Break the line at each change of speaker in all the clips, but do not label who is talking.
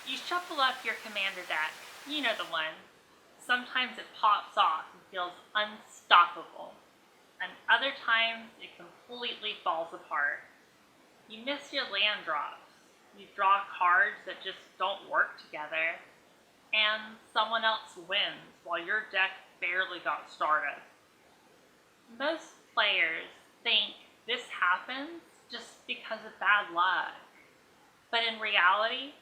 You shuffle up your commander deck. You know the one. Sometimes it pops off and feels unstoppable, and other times it completely falls apart. You miss your land drops. You draw cards that just don't work together, and someone else wins while your deck barely got started. Most players think this happens just because of bad luck, but in reality,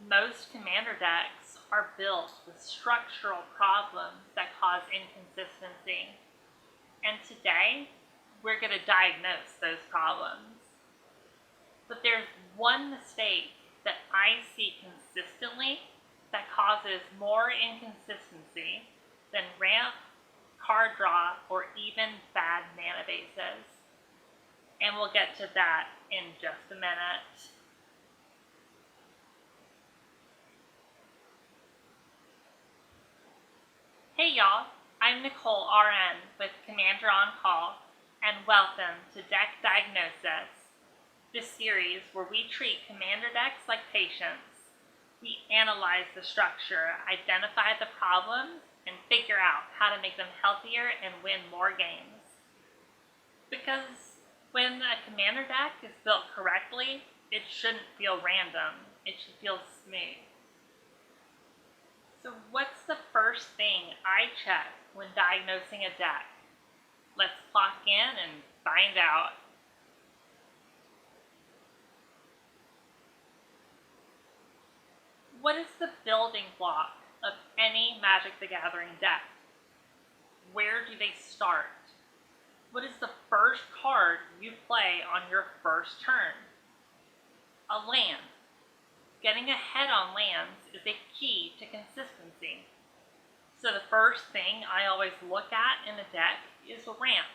most commander decks are built with structural problems that cause inconsistency. And today, we're going to diagnose those problems. But there's one mistake that I see consistently that causes more inconsistency than ramp, card draw, or even bad mana bases. And we'll get to that in just a minute. Hey y'all, I'm Nicole RN with Commander on Call, and welcome to Deck Diagnosis, this series where we treat commander decks like patients. We analyze the structure, identify the problems, and figure out how to make them healthier and win more games. Because when a commander deck is built correctly, it shouldn't feel random, it should feel smooth. So what's the first thing I check when diagnosing a deck? Let's clock in and find out. What is the building block of any Magic the Gathering deck? Where do they start? What is the first card you play on your first turn? A land. Getting ahead on lands is a key to consistency. So the first thing I always look at in a deck is a ramp.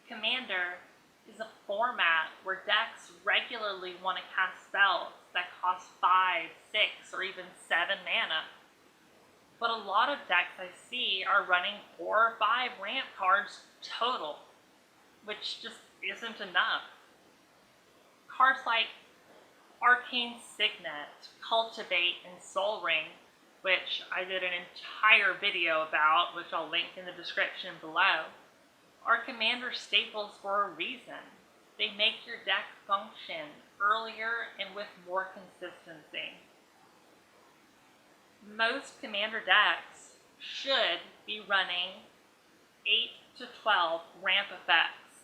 Commander is a format where decks regularly want to cast spells that cost 5, 6, or even 7 mana. But a lot of decks I see are running 4 or 5 ramp cards total, which just isn't enough. Cards like Arcane Signet, Cultivate, and Soul Ring, which I did an entire video about, which I'll link in the description below, are commander staples for a reason. They make your deck function earlier and with more consistency. Most commander decks should be running 8 to 12 ramp effects,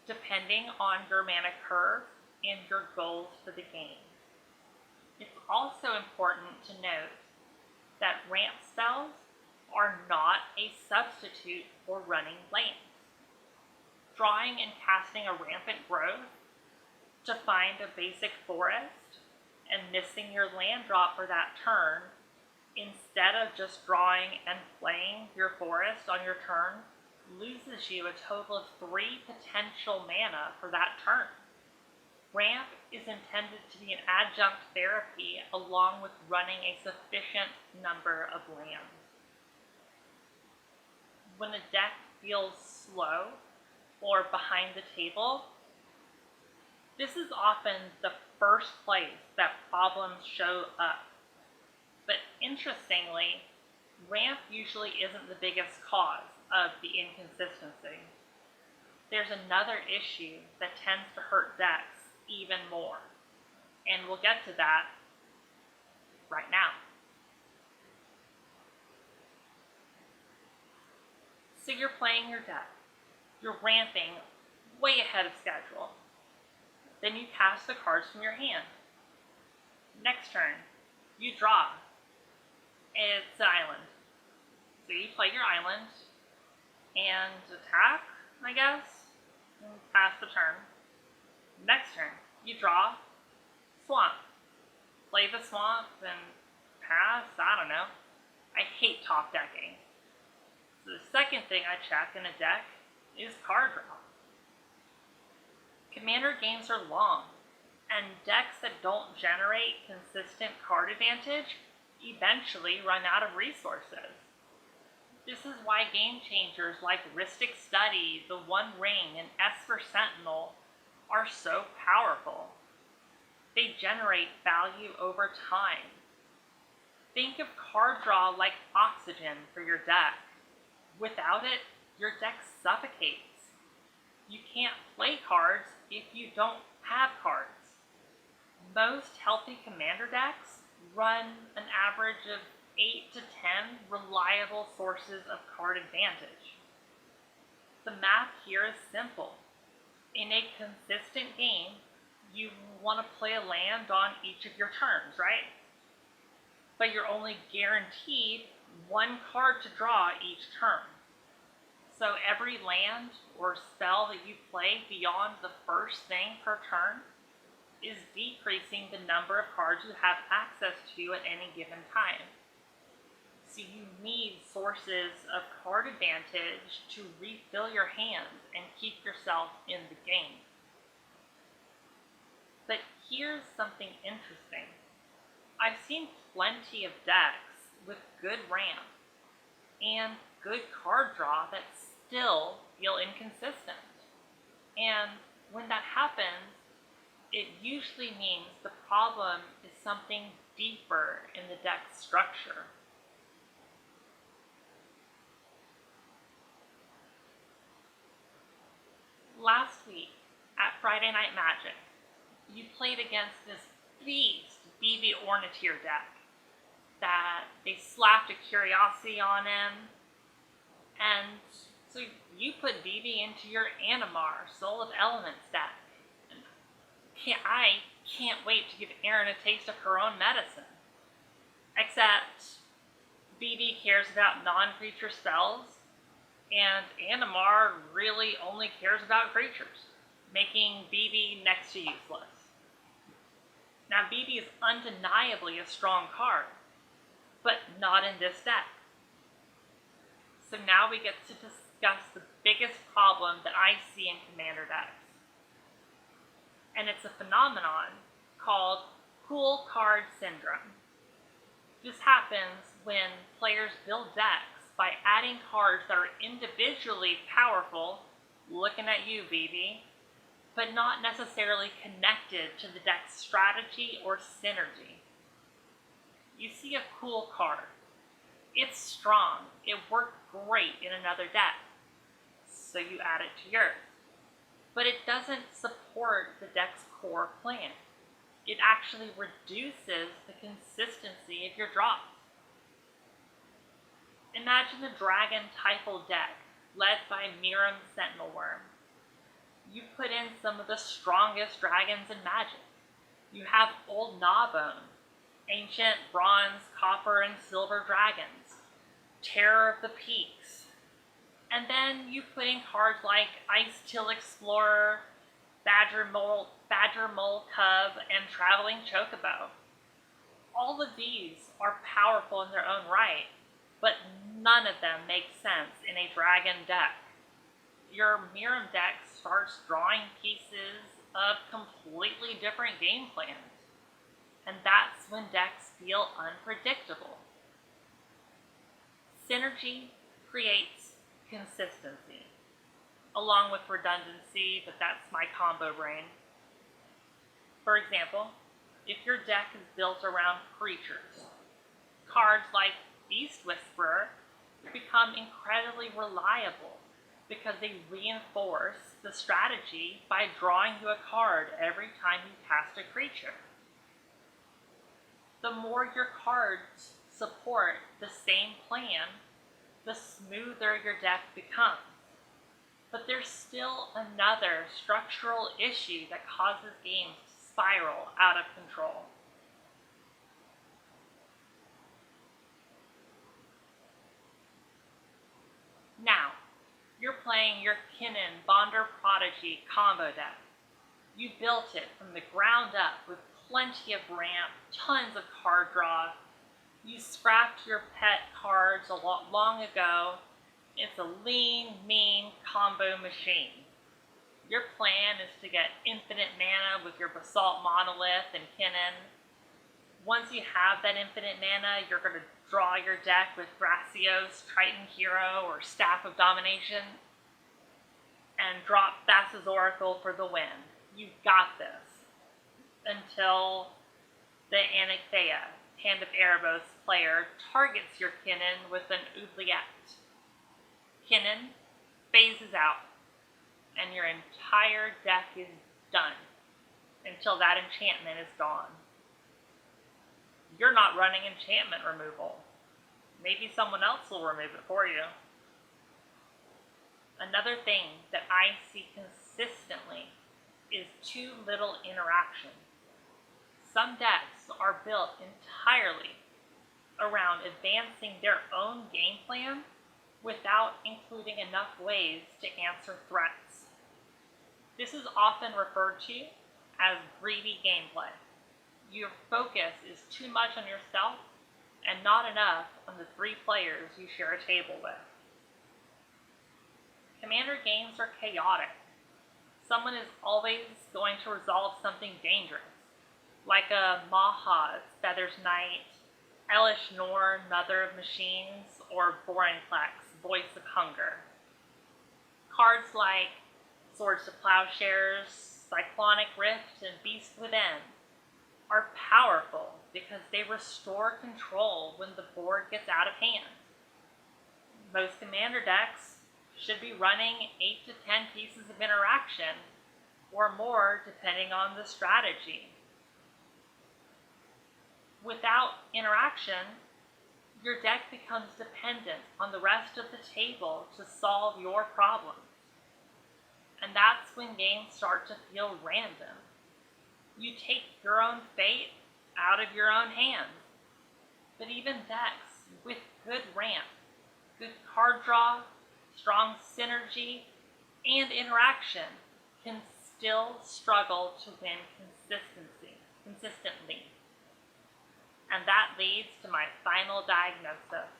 depending on your mana curve and your goals for the game. It's also important to note that ramp spells are not a substitute for running lands. Drawing and casting a rampant growth to find a basic forest and missing your land drop for that turn, instead of just drawing and playing your forest on your turn, loses you a total of 3 potential mana for that turn. Ramp is intended to be an adjunct therapy along with running a sufficient number of lands. When a deck feels slow or behind the table, this is often the first place that problems show up. But interestingly, ramp usually isn't the biggest cause of the inconsistency. There's another issue that tends to hurt decks even more, and we'll get to that right now. So you're playing your deck. You're ramping way ahead of schedule. Then you cast the cards from your hand. Next turn, you draw. It's an island. So you play your island and attack, I guess, and pass the turn. Next turn, you draw swamp. Play the swamp and pass, I don't know. I hate top decking. So the second thing I check in a deck is card draw. Commander games are long, and decks that don't generate consistent card advantage eventually run out of resources. This is why game changers like Rhystic Study, The One Ring, and Esper Sentinel are so powerful. They generate value over time. Think of card draw like oxygen for your deck. Without it, your deck suffocates. You can't play cards if you don't have cards. Most healthy commander decks run an average of 8 to 10 reliable sources of card advantage. The math here is simple. In a consistent game, you want to play a land on each of your turns, right? But you're only guaranteed one card to draw each turn. So every land or spell that you play beyond the first thing per turn is decreasing the number of cards you have access to at any given time. So you need sources of card advantage to refill your hand and keep yourself in the game. But here's something interesting. I've seen plenty of decks with good ramp and good card draw that still feel inconsistent. And when that happens, it usually means the problem is something deeper in the deck structure. Last week at Friday Night Magic, you played against this beast BB Orniteer deck that they slapped a Curiosity on him, and so you put BB into your Animar Soul of Elements deck. And I can't wait to give Erin a taste of her own medicine. Except BB cares about non-creature spells, and Animar really only cares about creatures, making BB next to useless. Now, BB is undeniably a strong card, but not in this deck. So now we get to discuss the biggest problem that I see in Commander decks. And it's a phenomenon called cool card syndrome. This happens when players build decks by adding cards that are individually powerful, looking at you, BB, but not necessarily connected to the deck's strategy or synergy. You see a cool card. It's strong. It worked great in another deck, so you add it to yours. But it doesn't support the deck's core plan. It actually reduces the consistency of your drops. Imagine a Dragon Typhal deck led by Miram Sentinel Worm. You put in some of the strongest dragons in Magic. You have Old Gnawbone, ancient bronze, copper, and silver dragons, Terror of the Peaks. And then you put in cards like Ice Till Explorer, Badger Mole Cub, and Traveling Chocobo. All of these are powerful in their own right, but none of them make sense in a dragon deck. Your Miram deck starts drawing pieces of completely different game plans, and that's when decks feel unpredictable. Synergy creates consistency, along with redundancy, but that's my combo brain. For example, if your deck is built around creatures, cards like Beast Whisperer become incredibly reliable because they reinforce the strategy by drawing you a card every time you cast a creature. The more your cards support the same plan, the smoother your deck becomes. But there's still another structural issue that causes games to spiral out of control. Now, you're playing your Kinnan Bonder Prodigy combo deck. You built it from the ground up with plenty of ramp, tons of card draw. You scrapped your pet cards a lot long ago. It's a lean, mean combo machine. Your plan is to get infinite mana with your Basalt Monolith and Kinnan. Once you have that infinite mana, you're going to draw your deck with Thrasios, Triton Hero, or Staff of Domination, and drop Thassa's Oracle for the win. You've got this. until the Anathea, Hand of Erebos player, targets your Kinnan with an oubliette. Kinnan phases out, and your entire deck is done until that enchantment is gone. You're not running enchantment removal. Maybe someone else will remove it for you. Another thing that I see consistently is too little interaction. Some decks are built entirely around advancing their own game plan without including enough ways to answer threats. This is often referred to as greedy gameplay. Your focus is too much on yourself and not enough on the 3 players you share a table with. Commander games are chaotic. Someone is always going to resolve something dangerous, like a Maha's Feathers Knight, Elish Nor, Mother of Machines, or Vorinclex, Voice of Hunger. Cards like Swords to Plowshares, Cyclonic Rift, and Beast Within are powerful because they restore control when the board gets out of hand. Most commander decks should be running 8 to 10 pieces of interaction, or more depending on the strategy. Without interaction, your deck becomes dependent on the rest of the table to solve your problems. And that's when games start to feel random. You take your own fate out of your own hands. But even decks with good ramp, good card draw, strong synergy, and interaction can still struggle to win consistently. And that leads to my final diagnosis.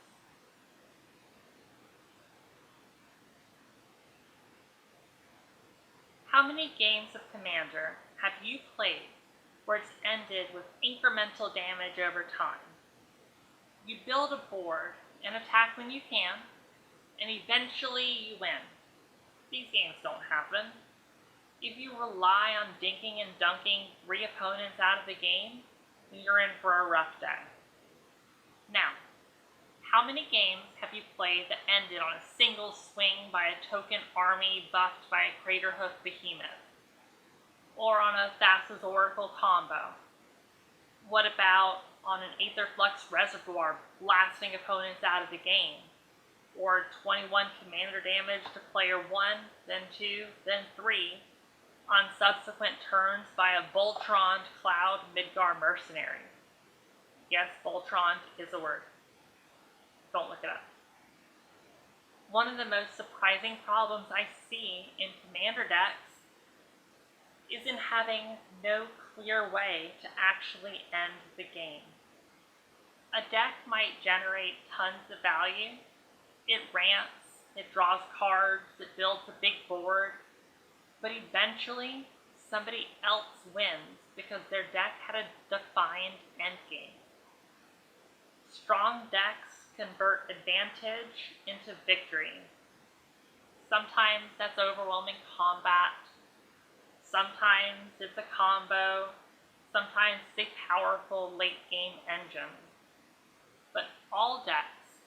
How many games of Commander have you played where it's ended with incremental damage over time? You build a board and attack when you can, and eventually you win. These games don't happen. If you rely on dinking and dunking 3 opponents out of the game, then you're in for a rough day. Now, how many games have you played that ended on a single swing by a token army buffed by a Craterhoof Behemoth? Or on a Thassa's Oracle combo? What about on an Aetherflux Reservoir blasting opponents out of the game? Or 21 commander damage to player 1, then 2, then 3, on subsequent turns by a Voltron Cloud Midgar Mercenary? Yes, Voltron is a word. Don't look it up. One of the most surprising problems I see in commander decks is in having no clear way to actually end the game. A deck might generate tons of value. It ramps, it draws cards, it builds a big board, but eventually somebody else wins because their deck had a defined endgame. Strong decks convert advantage into victory. Sometimes that's overwhelming combat. Sometimes it's a combo. Sometimes it's a powerful late game engine. But all decks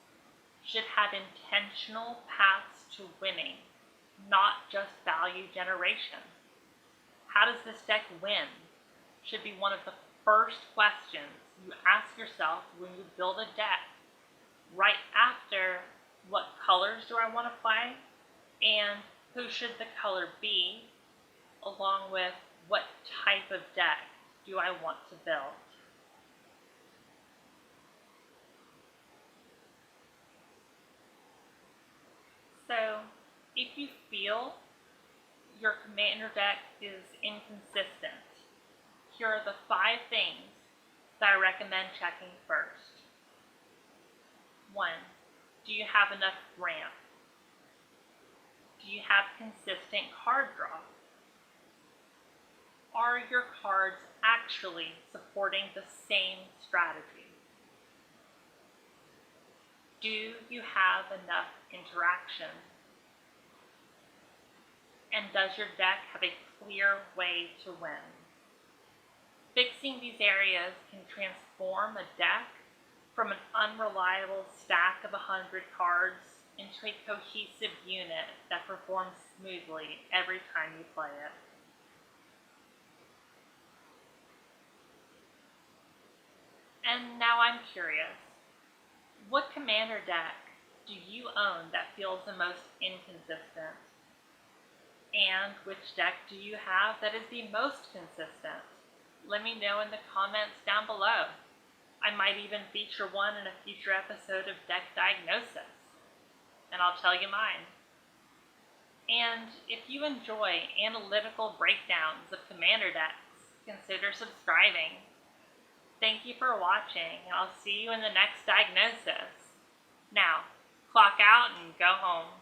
should have intentional paths to winning, not just value generation. How does this deck win? Should be one of the first questions you ask yourself when you build a deck, right after what colors do I want to play, and who should the color be, along with what type of deck do I want to build. So, if you feel your commander deck is inconsistent, here are the 5 things that I recommend checking first. 1. Do you have enough ramp? Do you have consistent card draw? Are your cards actually supporting the same strategy? Do you have enough interaction? And does your deck have a clear way to win? Fixing these areas can transform a deck from an unreliable stack of 100 cards into a cohesive unit that performs smoothly every time you play it. And now I'm curious, what commander deck do you own that feels the most inconsistent? And which deck do you have that is the most consistent? Let me know in the comments down below. I might even feature one in a future episode of Deck Diagnosis, and I'll tell you mine. And if you enjoy analytical breakdowns of commander decks, consider subscribing. Thank you for watching, and I'll see you in the next diagnosis. Now, clock out and go home.